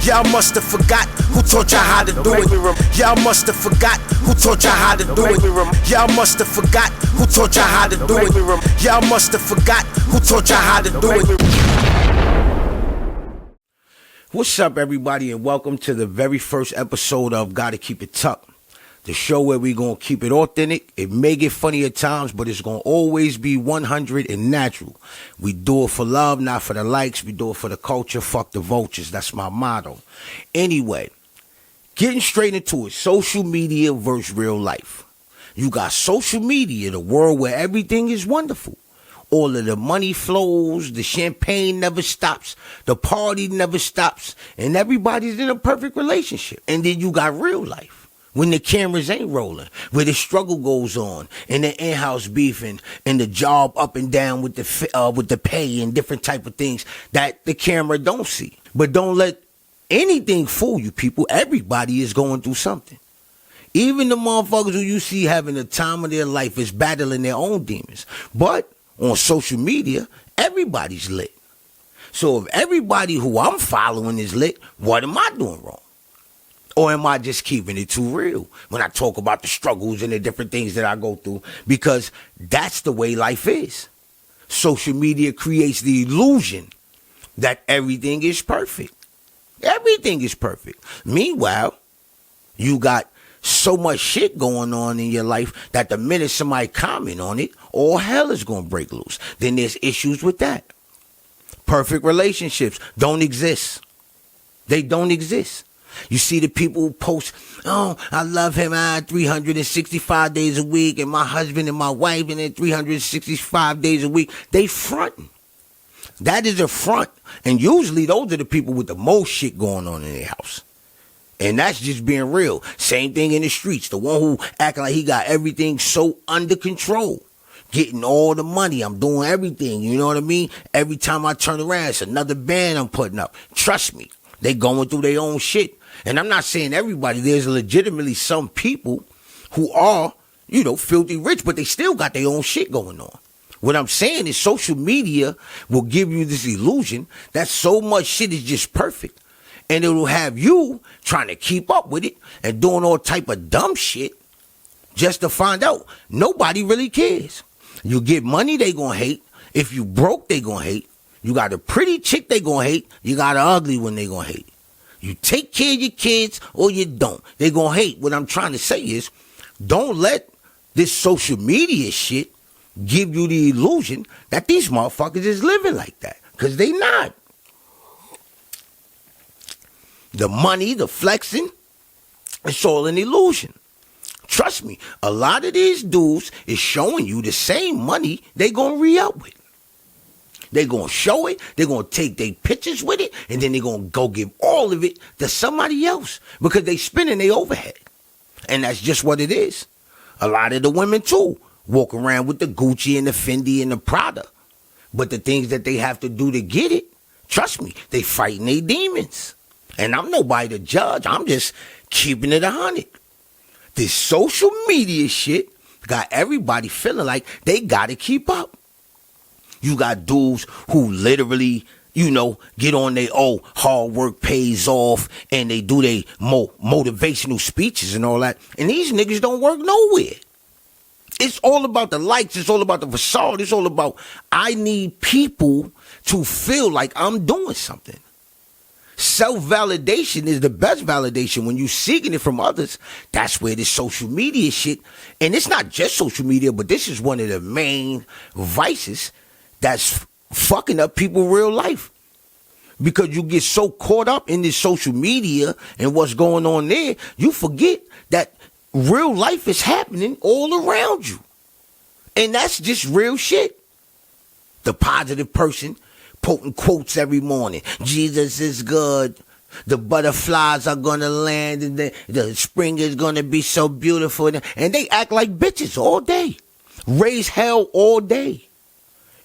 Y'all must have forgot who taught y'all how to do it. Y'all must have forgot who taught y'all how to do it. Y'all must have forgot who taught y'all how to do it. Y'all must have forgot who taught y'all how to do it. What's up, everybody, and welcome to the very first episode of Gotta Keep It Tucked, the show where we gonna keep it authentic. It may get funny at times, but it's gonna always be 100 and natural. We do it for love, not for the likes. We do it for the culture. Fuck the vultures. That's my motto. Anyway, getting straight into it. Social media versus real life. You got social media, the world where everything is wonderful. All of the money flows, the champagne never stops, the party never stops, and everybody's in a perfect relationship. And then you got real life, when the cameras ain't rolling, where the struggle goes on, and the in-house beefing, and the job up and down with the pay and different type of things that the camera don't see. But don't let anything fool you, people. Everybody is going through something. Even the motherfuckers who you see having the time of their life is battling their own demons. But on social media, everybody's lit. So if everybody who I'm following is lit, what am I doing wrong? Or am I just keeping it too real when I talk about the struggles and the different things that I go through? Because that's the way life is. Social media creates the illusion that everything is perfect. Everything is perfect. Meanwhile, you got so much shit going on in your life that the minute somebody comment on it, all hell is going to break loose. Then there's issues with that. Perfect relationships don't exist. They don't exist. You see the people who post, oh, I love him 365 days a week, and my husband and my wife, and then 365 days a week. They fronting. That is a front. And usually those are the people with the most shit going on in their house. And that's just being real. Same thing in the streets. The one who act like he got everything so under control. Getting all the money. I'm doing everything. You know what I mean? Every time I turn around, it's another band I'm putting up. Trust me. They going through their own shit. And I'm not saying everybody. There's legitimately some people who are, filthy rich, but they still got their own shit going on. What I'm saying is social media will give you this illusion that so much shit is just perfect. And it will have you trying to keep up with it and doing all type of dumb shit just to find out nobody really cares. You get money, they gonna hate. If you broke, they gonna hate. You got a pretty chick, they gonna hate. You got an ugly one, they gonna hate. You take care of your kids or you don't. They gonna hate. What I'm trying to say is, don't let this social media shit give you the illusion that these motherfuckers is living like that. Because they not. The money, the flexing, it's all an illusion. Trust me, a lot of these dudes is showing you the same money they gonna re-up with. They gonna show it, they gonna take their pictures with it, and then they gonna go give all of it to somebody else because they spending their overhead. And that's just what it is. A lot of the women too walk around with the Gucci and the Fendi and the Prada. But the things that they have to do to get it, trust me, they fighting their demons. And I'm nobody to judge. I'm just keeping it 100. This social media shit got everybody feeling like they got to keep up. You got dudes who literally, get on their, hard work pays off, and they do their motivational speeches and all that. And these niggas don't work nowhere. It's all about the likes. It's all about the facade. It's all about, I need people to feel like I'm doing something. Self-validation is the best validation. When you're seeking it from others, that's where this social media shit, and it's not just social media, but this is one of the main vices that's fucking up people's real life. Because you get so caught up in this social media and what's going on there, you forget that real life is happening all around you. And that's just real shit. The positive person quoting quotes every morning. Jesus is good. The butterflies are going to land, and the spring is going to be so beautiful. And they act like bitches all day. Raise hell all day.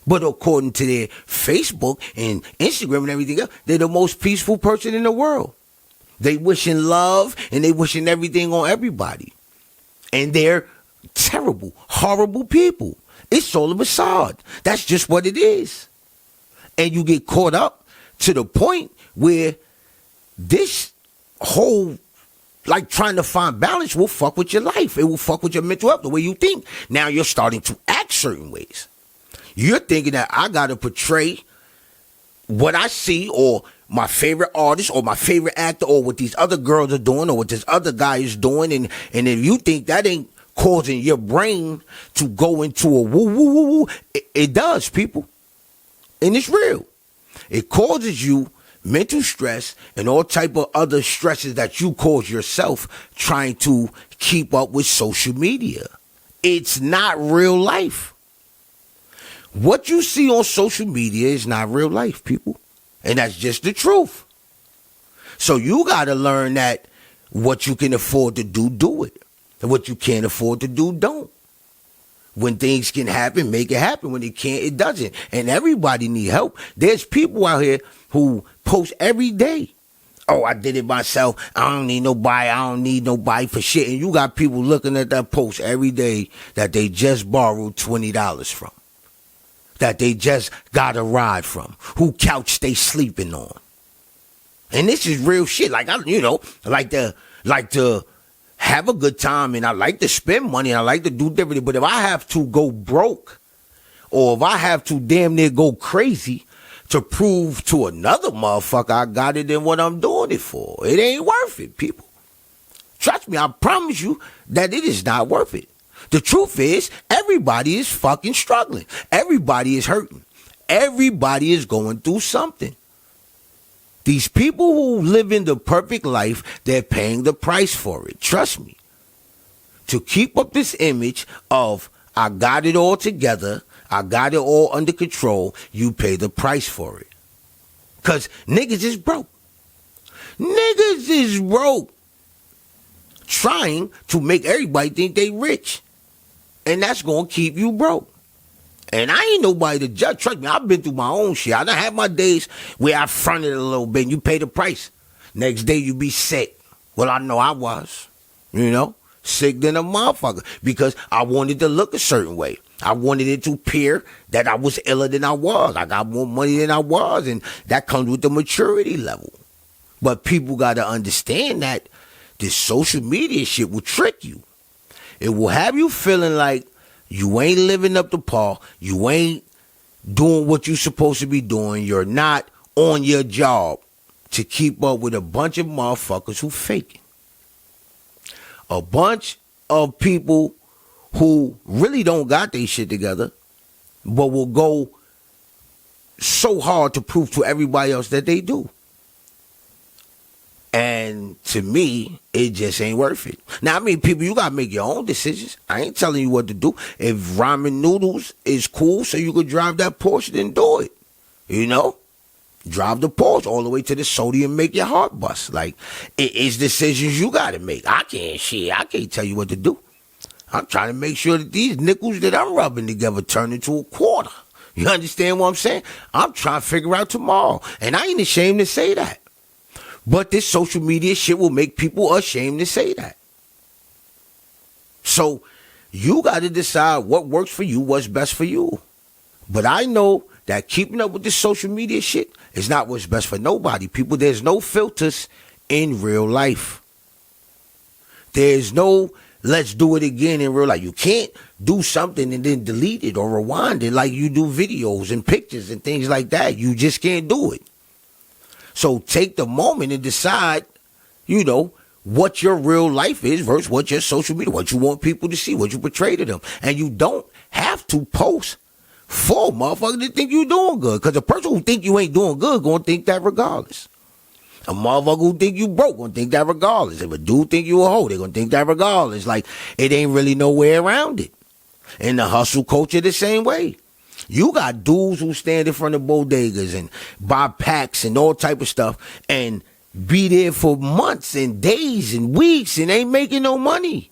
But according to their Facebook and Instagram and everything else, they're the most peaceful person in the world. They wishing love and they wishing everything on everybody. And they're terrible, horrible people. It's all a facade. That's just what it is. And you get caught up to the point where this whole, like, trying to find balance will fuck with your life. It will fuck with your mental health, the way you think. Now you're starting to act certain ways. You're thinking that I got to portray what I see, or my favorite artist, or my favorite actor, or what these other girls are doing, or what this other guy is doing. And if you think that ain't causing your brain to go into a woo, it does, people. And it's real. It causes you mental stress and all type of other stresses that you cause yourself trying to keep up with social media. It's not real life. What you see on social media is not real life, people. And that's just the truth. So you got to learn that what you can afford to do it. And what you can't afford to do, don't. When things can happen, make it happen. When it can't, it doesn't. And everybody need help. There's people out here who post every day. Oh, I did it myself. I don't need nobody. I don't need nobody for shit. And you got people looking at that post every day that they just borrowed $20 from. That they just got a ride from. Who couch they sleeping on. And this is real shit. Like, I like to have a good time, and I like to spend money, and I like to do different. But if I have to go broke, or if I have to damn near go crazy to prove to another motherfucker I got it and what I'm doing it for, it ain't worth it, people. Trust me, I promise you that it is not worth it. The truth is, everybody is fucking struggling. Everybody is hurting. Everybody is going through something. These people who live in the perfect life, they're paying the price for it. Trust me. To keep up this image of, I got it all together, I got it all under control, you pay the price for it. Because niggas is broke. Niggas is broke. Trying to make everybody think they rich. And that's going to keep you broke. And I ain't nobody to judge. Trust me, I've been through my own shit. I done had my days where I fronted a little bit and you pay the price. Next day you be sick. Well, I know I was. Sick than a motherfucker. Because I wanted to look a certain way. I wanted it to appear that I was iller than I was. I got more money than I was. And that comes with the maturity level. But people got to understand that this social media shit will trick you. It will have you feeling like you ain't living up to par. You ain't doing what you're supposed to be doing. You're not on your job to keep up with a bunch of motherfuckers who faking. A bunch of people who really don't got their shit together, but will go so hard to prove to everybody else that they do. And to me, it just ain't worth it. Now, I mean, people, you got to make your own decisions. I ain't telling you what to do. If ramen noodles is cool so you could drive that Porsche, then do it. Drive the Porsche all the way to the sodium, make your heart bust. Like, it's decisions you got to make. I can't tell you what to do. I'm trying to make sure that these nickels that I'm rubbing together turn into a quarter. You understand what I'm saying? I'm trying to figure out tomorrow. And I ain't ashamed to say that. But this social media shit will make people ashamed to say that. So you got to decide what works for you, what's best for you. But I know that keeping up with this social media shit is not what's best for nobody. People, there's no filters in real life. There's no let's do it again in real life. You can't do something and then delete it or rewind it like you do videos and pictures and things like that. You just can't do it. So take the moment and decide, what your real life is versus what your social media, what you want people to see, what you portray to them. And you don't have to post for motherfuckers that think you're doing good. Because a person who think you ain't doing good gonna think that regardless. A motherfucker who think you broke gonna think that regardless. If a dude think you a hoe, they gonna think that regardless. Like, it ain't really no way around it. And the hustle culture the same way. You got dudes who stand in front of bodegas and buy packs and all type of stuff and be there for months and days and weeks and ain't making no money.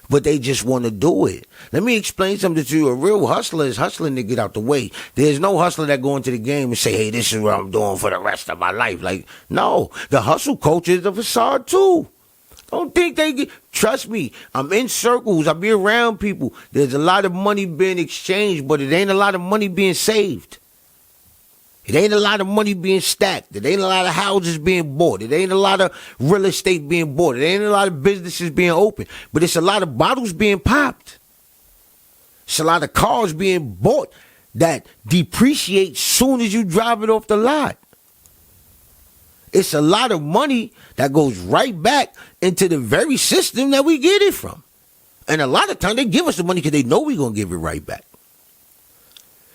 But they just want to do it. Let me explain something to you. A real hustler is hustling to get out the way. There's no hustler that go into the game and say, hey, this is what I'm doing for the rest of my life. Like, no, the hustle culture is a facade too. Don't think they get, trust me, I'm in circles, I be around people. There's a lot of money being exchanged, but it ain't a lot of money being saved. It ain't a lot of money being stacked. It ain't a lot of houses being bought. It ain't a lot of real estate being bought. It ain't a lot of businesses being opened. But it's a lot of bottles being popped. It's a lot of cars being bought that depreciate soon as you drive it off the lot. It's a lot of money that goes right back into the very system that we get it from. And a lot of times they give us the money because they know we're going to give it right back.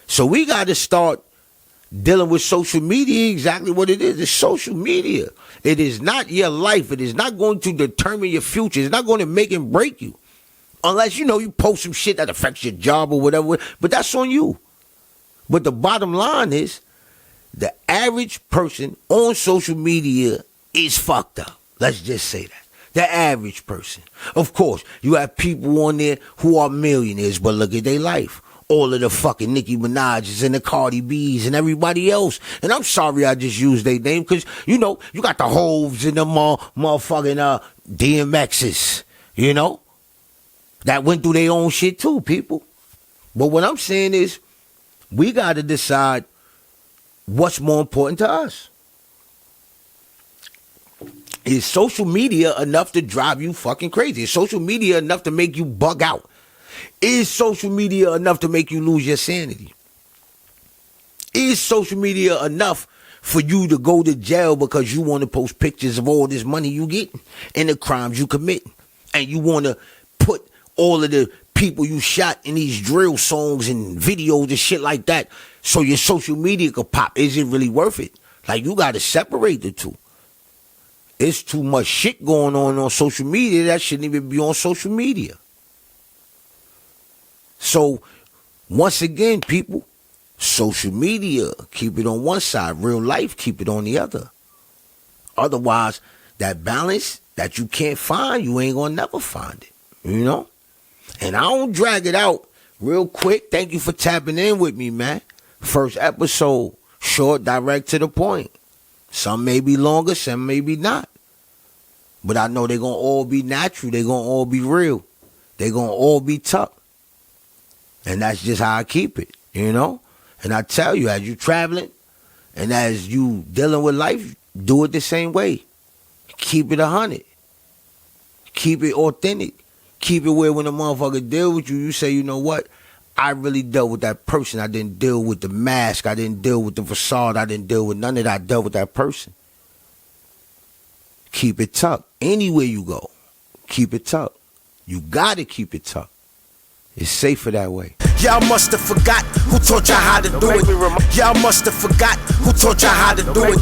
So we got to start dealing with social media exactly what it is. It's social media. It is not your life. It is not going to determine your future. It's not going to make and break you. Unless, you post some shit that affects your job or whatever. But that's on you. But the bottom line is, the average person on social media is fucked up. Let's just say that. The average person. Of course, you have people on there who are millionaires, but look at their life. All of the fucking Nicki Minaj's and the Cardi B's and everybody else. And I'm sorry I just used their name because, you got the Hoves and the motherfucking DMX's, that went through their own shit too, people. But what I'm saying is, we got to decide what's more important to us. Is social media enough to drive you fucking crazy? Is social media enough to make you bug out? Is social media enough to make you lose your sanity? Is social media enough for you to go to jail because you want to post pictures of all this money you get and the crimes you commit? And you want to put all of the people you shot in these drill songs and videos and shit like that so your social media could pop? Is it really worth it? Like, you got to separate the two. It's too much shit going on social media that shouldn't even be on social media. So, once again, people, social media, keep it on one side. Real life, keep it on the other. Otherwise, that balance that you can't find, you ain't gonna never find it. And I don't drag it out. Real quick, thank you for tapping in with me, man. First episode, short, direct, to the point. Some may be longer, some may be not. But I know they're going to all be natural. They're going to all be real. They're going to all be tough. And that's just how I keep it, And I tell you, as you traveling and as you dealing with life, do it the same way. Keep it 100. Keep it authentic. Keep it where when a motherfucker deal with you, you say, you know what? I really dealt with that person. I didn't deal with the mask. I didn't deal with the facade. I didn't deal with none of that. I dealt with that person. Keep it tucked. Anywhere you go, keep it tucked. You got to keep it tucked. It's safer that way. Y'all must have forgot who taught y'all how to do it. Y'all must have forgot who taught y'all how to do it.